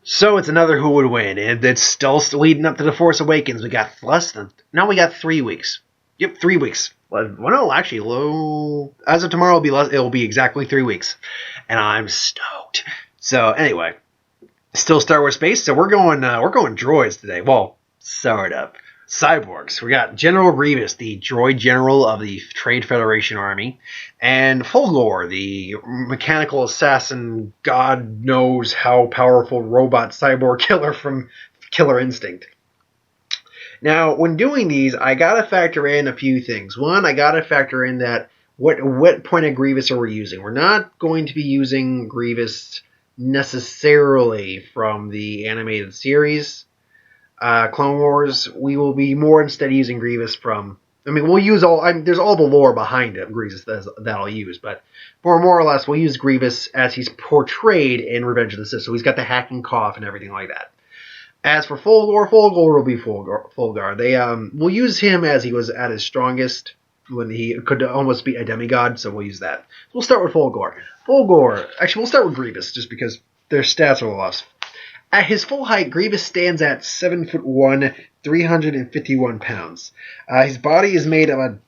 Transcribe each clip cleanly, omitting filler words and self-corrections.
So it's another who would win, and it's still leading up to The Force Awakens. We got now we got 3 weeks. Yep, 3 weeks. Well, no, actually, as of tomorrow, it'll be exactly 3 weeks, and I'm stoked. So anyway, still Star Wars space. So we're going droids today. Well, sort of. Cyborgs. We got General Grievous, the droid general of the Trade Federation Army, and Fulgore, the mechanical assassin, God knows how powerful robot cyborg killer from Killer Instinct. Now, when doing these, I gotta factor in a few things. One, I gotta factor in that what point of Grievous are we using? We're not going to be using Grievous necessarily from the animated series. Clone Wars, we will be more instead using Grievous from... we'll use there's all the lore behind it, Grievous, that I'll use, but more or less, we'll use Grievous as he's portrayed in Revenge of the Sith, so he's got the hacking cough and everything like that. As for Fulgore will be Fulgore. We'll use him as he was at his strongest, when he could almost be a demigod, so we'll use that. We'll start with Fulgore. Actually, we'll start with Grievous, just because their stats are the lowest. At his full height, Grievous stands at 7'1", 351 pounds. His body is made of a...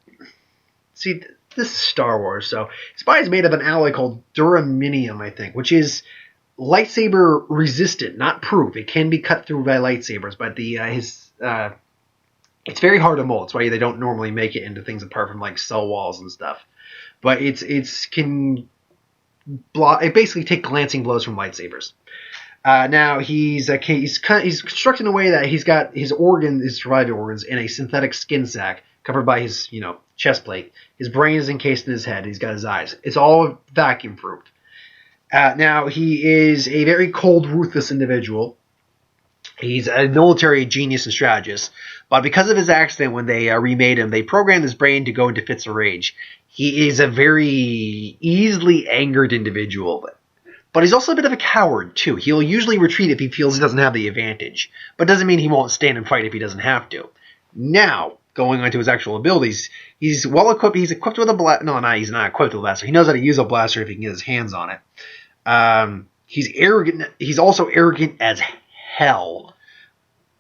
See, this is Star Wars, so his body is made of an alloy called duraminium, I think, which is lightsaber resistant, not proof. It can be cut through by lightsabers, but it's very hard to mold. That's why they don't normally make it into things apart from like cell walls and stuff. But it basically take glancing blows from lightsabers. Now he's constructed in a way that he's got his survival organs in a synthetic skin sac covered by his chest plate. His brain is encased in his head. He's got his eyes. It's all vacuum proofed. Now he is a very cold, ruthless individual. He's a military genius and strategist, but because of his accident when they remade him, they programmed his brain to go into fits of rage. He is a very easily angered individual. But he's also a bit of a coward, too. He'll usually retreat if he feels he doesn't have the advantage. But doesn't mean he won't stand and fight if he doesn't have to. Now, going on to his actual abilities, he's well equipped. He's equipped with a blaster. No, he's not equipped with a blaster. He knows how to use a blaster if he can get his hands on it. He's arrogant. He's also arrogant as hell.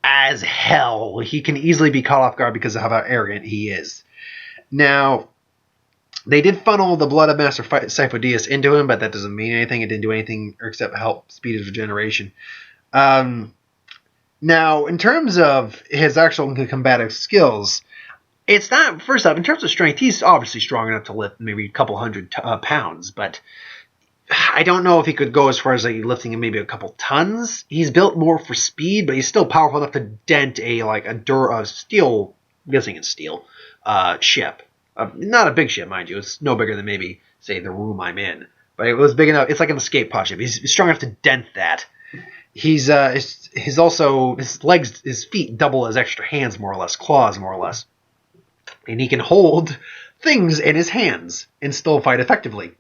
As hell. He can easily be caught off guard because of how arrogant he is. Now... They did funnel the blood of Master Sifo-Dyas into him, but that doesn't mean anything. It didn't do anything except help speed his regeneration. Now, in terms of his actual combative skills, it's not... First off, in terms of strength, he's obviously strong enough to lift maybe a couple hundred pounds, but I don't know if he could go as far as lifting maybe a couple tons. He's built more for speed, but he's still powerful enough to dent a steel... I'm guessing it's steel... ship. Not a big ship, mind you. It's no bigger than maybe, say, the room I'm in. But it was big enough. It's like an escape pod ship. He's strong enough to dent that. His legs, his feet double as extra hands, more or less. Claws, more or less. And he can hold things in his hands and still fight effectively.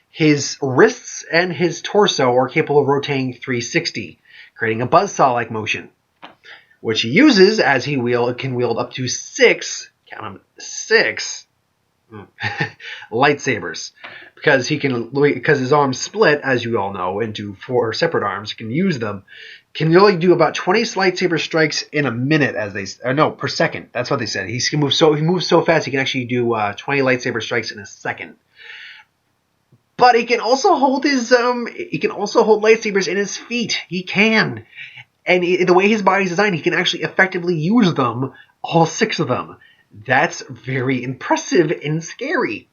His wrists and his torso are capable of rotating 360, creating a buzzsaw-like motion, which he uses as he can wield up to 6 lightsabers, because his arms split, as you all know, into 4 separate arms. He can use them. Can only do about 20 lightsaber strikes in a minute, per second. That's what they said. He moves so fast he can actually do 20 lightsaber strikes in a second. But he can also hold lightsabers in his feet. He can, and the way his body's designed, he can actually effectively use them, all 6 of them. That's very impressive and scary.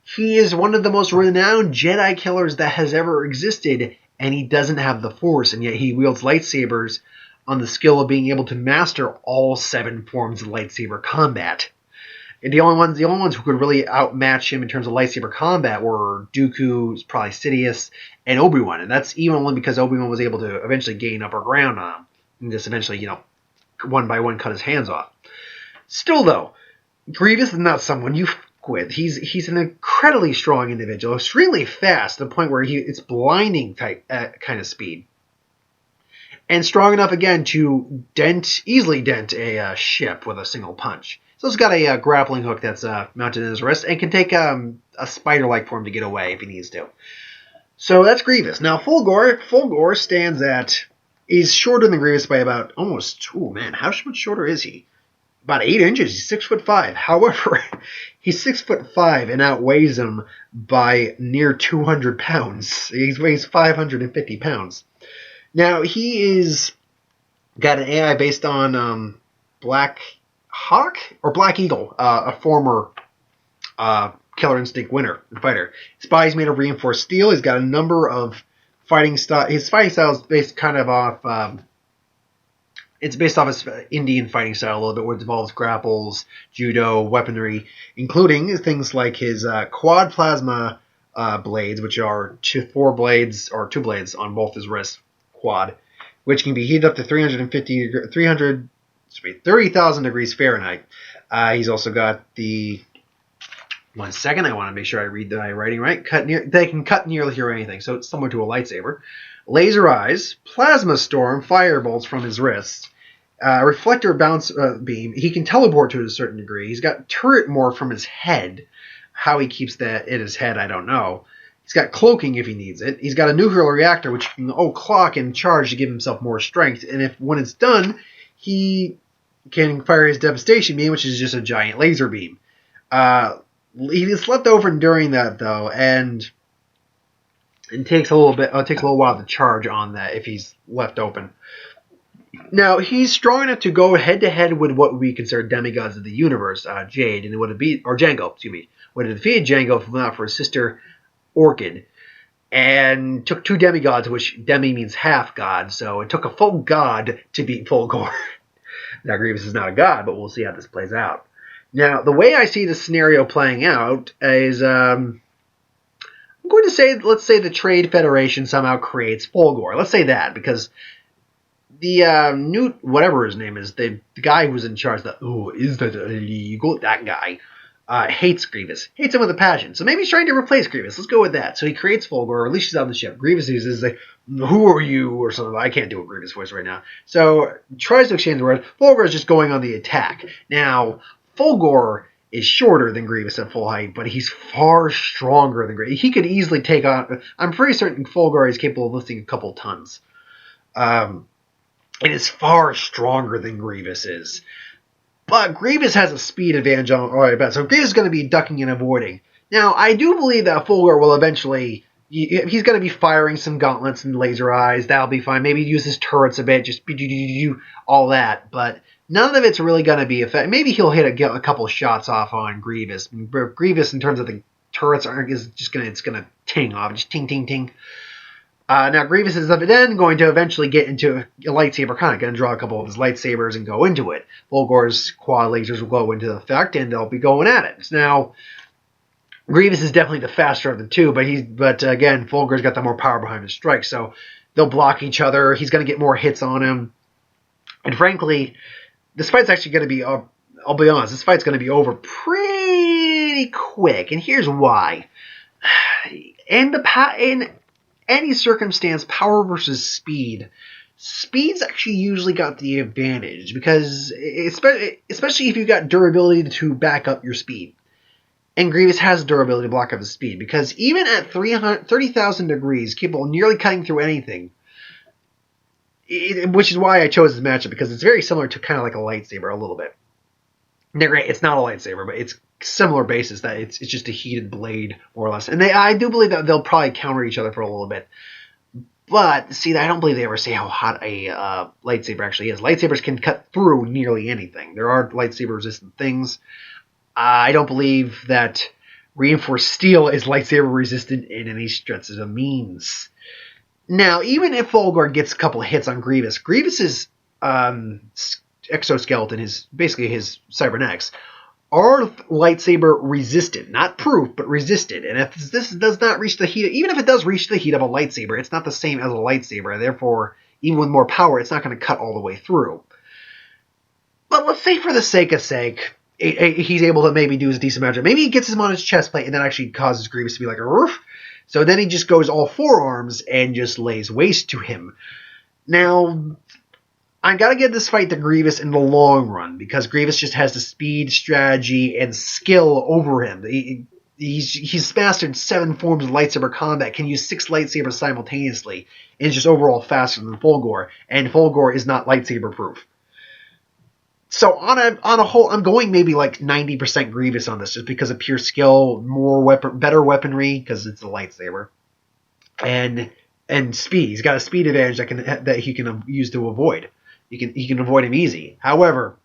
He is one of the most renowned Jedi killers that has ever existed, and he doesn't have the Force, and yet he wields lightsabers on the skill of being able to master all 7 forms of lightsaber combat. And the only ones who could really outmatch him in terms of lightsaber combat were Dooku, probably Sidious, and Obi-Wan, and that's even only because Obi-Wan was able to eventually gain upper ground on him, and just eventually, one by one cut his hands off. Still, though, Grievous is not someone you f*** with. He's an incredibly strong individual, extremely fast to the point where it's blinding type kind of speed, and strong enough again to easily dent a ship with a single punch. So he's got a grappling hook that's mounted in his wrist and can take a spider-like form to get away if he needs to. So that's Grievous. Now Fulgore stands at He's shorter than Grievous by about almost, oh man, how much shorter is he? About 8 inches. He's 6'5". However, he's 6'5" and outweighs him by near 200 pounds. He weighs 550 pounds. Now, he is got an AI based on Black Hawk or Black Eagle, a former Killer Instinct winner and fighter. His body's made of reinforced steel. He's got a number of fighting style. His fighting style is based kind of off. It's based off his Indian fighting style a little bit, where it involves grapples, judo, weaponry, including things like his quad plasma blades, which are 2 blades on both his wrists, quad, which can be heated up to 30,000 degrees Fahrenheit. He's also got the 1 second, I want to make sure I read the writing right. They can cut nearly or anything, so it's similar to a lightsaber. Laser eyes, plasma storm, firebolts from his wrists, reflector bounce beam. He can teleport to a certain degree. He's got turret morph from his head. How he keeps that in his head, I don't know. He's got cloaking if he needs it. He's got a nuclear reactor, which can clock and charge to give himself more strength. And when it's done, he can fire his devastation beam, which is just a giant laser beam. He gets left over during that though, and it takes a little while to charge on that if he's left open. Now he's strong enough to go head to head with what we consider demigods of the universe, Jade, and Jango, would have defeated Jango if not for his sister Orchid, and took 2 demigods, which demi means half god, so it took a full god to beat Fulgore. Now Grievous is not a god, but we'll see how this plays out. Now, the way I see the scenario playing out is, I'm going to say, let's say the Trade Federation somehow creates Fulgore. Let's say that, because the Newt, whatever his name is, the guy who's in charge, is that illegal? That guy, hates Grievous. Hates him with a passion. So maybe he's trying to replace Grievous. Let's go with that. So he creates Fulgore, or at least he's on the ship. Grievous uses like, who are you, or something. I can't do a Grievous voice right now. So tries to exchange words. Fulgore is just going on the attack. Now, Fulgore is shorter than Grievous at full height, but he's far stronger than Grievous. He could easily take on... I'm pretty certain Fulgore is capable of lifting a couple tons. It is far stronger than Grievous is. But Grievous has a speed advantage on right bet, so Grievous is going to be ducking and avoiding. Now, I do believe that Fulgore will eventually... He's going to be firing some gauntlets and laser eyes. That'll be fine. Maybe use his turrets a bit, just all that, but... None of it's really going to be effective. Maybe he'll hit a couple shots off on Grievous. Grievous, in terms of the turrets, it's going to ting off, just ting, ting, ting. Now Grievous is then going to eventually get into a lightsaber kind of going to draw a couple of his lightsabers and go into it. Fulgore's quad lasers will go into effect, and they'll be going at it. Now, Grievous is definitely the faster of the two, but again, Fulgore's got the more power behind his strike, so they'll block each other. He's going to get more hits on him, and frankly. This fight's actually going to be, I'll be honest, this fight's going to be over pretty quick, and here's why. In any circumstance, power versus speed, speed's actually usually got the advantage, because, especially if you've got durability to back up your speed. And Grievous has durability to block up his speed, because even at 30,000 degrees, capable of nearly cutting through anything, which is why I chose this matchup, because it's very similar to kind of like a lightsaber a little bit. Now, great, it's not a lightsaber, but it's similar basis that it's just a heated blade, more or less. And I do believe that they'll probably counter each other for a little bit. But, see, I don't believe they ever say how hot a lightsaber actually is. Lightsabers can cut through nearly anything. There are lightsaber-resistant things. I don't believe that reinforced steel is lightsaber-resistant in any stretch of the means. Now, even if Fulgore gets a couple of hits on Grievous, Grievous's exoskeleton, basically his cybernetics, are lightsaber resistant. Not proof, but resistant. And if this does not reach the heat, even if it does reach the heat of a lightsaber, it's not the same as a lightsaber. Therefore, even with more power, it's not going to cut all the way through. But let's say for the sake, he's able to maybe do his decent amount. Maybe he gets him on his chest plate and then actually causes Grievous to be like a roof. So then he just goes all 4 arms and just lays waste to him. Now, I got to give this fight to Grievous in the long run, because Grievous just has the speed, strategy, and skill over him. he's mastered 7 forms of lightsaber combat, can use 6 lightsabers simultaneously, and is just overall faster than Fulgore. And Fulgore is not lightsaber proof. So on a whole, I'm going maybe like 90% Grievous on this, just because of pure skill, better weaponry because it's a lightsaber, and speed. He's got a speed advantage that he can use to avoid. He can avoid him easy. However,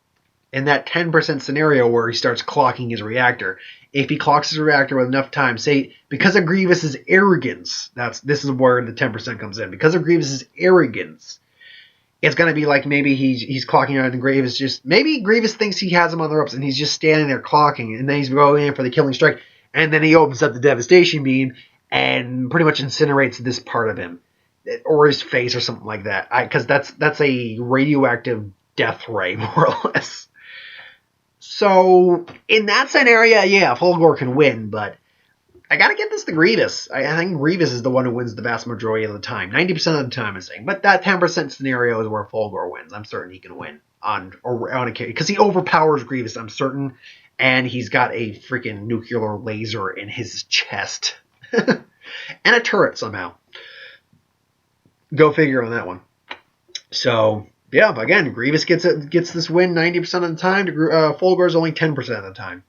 in that 10% scenario where he starts clocking his reactor, if he clocks his reactor with enough time, say because of Grievous's arrogance, this is where the 10% comes in. Because of Grievous's arrogance, it's going to be like maybe he's clocking out and maybe Grievous thinks he has him on the ropes and he's just standing there clocking, and then he's going in for the killing strike, and then he opens up the devastation beam and pretty much incinerates this part of him, or his face or something like that, because that's a radioactive death ray, more or less. So in that scenario, yeah, Fulgore can win, but I gotta get this to Grievous. I think Grievous is the one who wins the vast majority of the time, 90% of the time, I'm saying. But that 10% scenario is where Fulgore wins. I'm certain he can win on a carry because he overpowers Grievous. I'm certain, and he's got a freaking nuclear laser in his chest and a turret somehow. Go figure on that one. So yeah, but again, Grievous gets this win 90% of the time. Fulgore's only 10% of the time.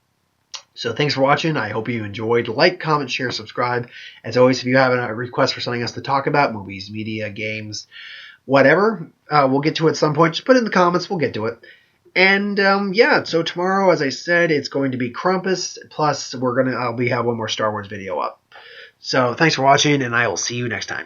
So thanks for watching. I hope you enjoyed. Like, comment, share, subscribe. As always, if you have a request for something else to talk about, movies, media, games, whatever, we'll get to it at some point. Just put it in the comments. We'll get to it. And yeah, so tomorrow, as I said, it's going to be Krampus. Plus, I'll have one more Star Wars video up. So thanks for watching, and I will see you next time.